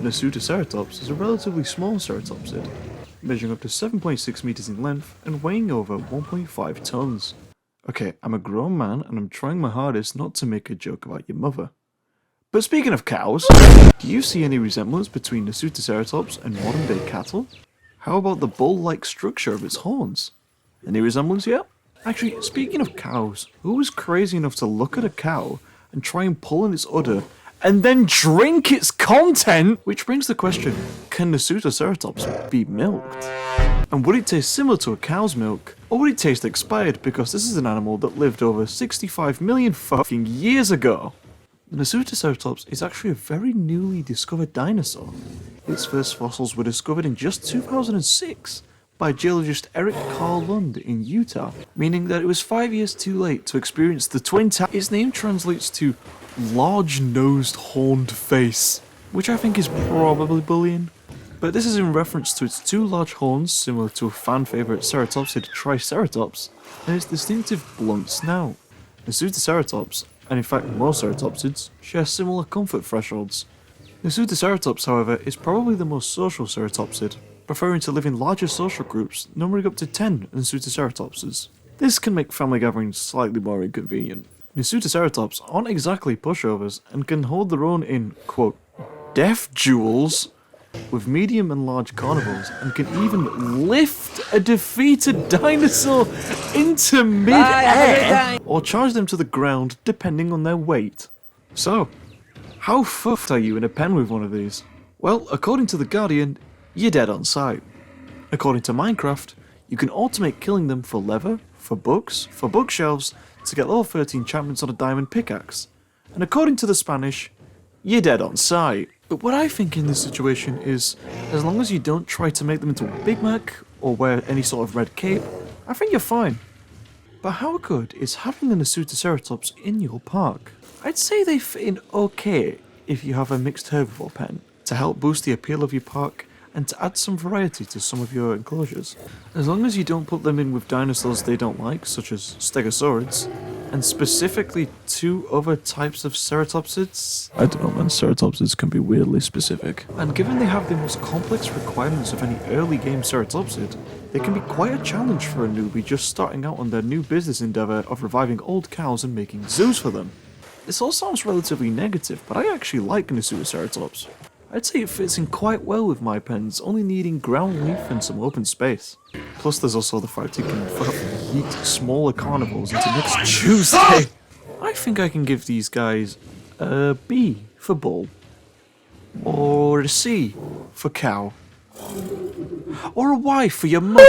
Nasutoceratops is a relatively small ceratopsid, measuring up to 7.6 meters in length and weighing over 1.5 tons. Okay, I'm a grown man and I'm trying my hardest not to make a joke about your mother. But speaking of cows, do you see any resemblance between Nasutoceratops and modern day cattle? How about the bull-like structure of its horns? Any resemblance yet? Actually, speaking of cows, who was crazy enough to look at a cow and try and pull on its udder and then drink its content? Which brings the question, can Nasutoceratops be milked? And would it taste similar to a cow's milk, or would it taste expired because this is an animal that lived over 65 million fucking years ago? Nasutoceratops is actually a very newly discovered dinosaur. Its first fossils were discovered in just 2006 by geologist Eric Carl Lund in Utah, meaning that it was 5 years too late to experience the twin towers. Its name translates to large-nosed horned face, which I think is probably bullying. But this is in reference to its two large horns, similar to a fan favourite ceratopsid Triceratops, and its distinctive blunt snout. Nasutoceratops, and in fact most ceratopsids, share similar comfort thresholds. Nasutoceratops, however, is probably the most social ceratopsid, preferring to live in larger social groups numbering up to 10 Nasutoceratopses. This can make family gatherings slightly more inconvenient. Nasutoceratops aren't exactly pushovers and can hold their own in, quote, death duels with medium and large carnivores, and can even lift a defeated dinosaur into mid-air or charge them to the ground depending on their weight. So, how fucked are you in a pen with one of these? Well, according to The Guardian, you're dead on sight. According to Minecraft, you can automate killing them for leather, for books, for bookshelves, to get level 13 enchantments on a diamond pickaxe. And according to the Spanish, you're dead on sight. But what I think in this situation is, as long as you don't try to make them into a Big Mac or wear any sort of red cape, I think you're fine. But how good is having a Nasutoceratops in your park? I'd say they fit in okay if you have a mixed herbivore pen, to help boost the appeal of your park and to add some variety to some of your enclosures. As long as you don't put them in with dinosaurs they don't like, such as stegosaurids, and specifically two other types of ceratopsids. I don't know man, ceratopsids can be weirdly specific. And given they have the most complex requirements of any early game ceratopsid, they can be quite a challenge for a newbie just starting out on their new business endeavour of reviving old cows and making zoos for them. This all sounds relatively negative, but I actually like Nasutoceratops. I'd say it fits in quite well with my pens, only needing ground leaf and some open space. Plus there's also the fact you can yeet smaller carnivores into next Tuesday. I think I can give these guys a B for bull, or a C for cow, or a Y for your mother.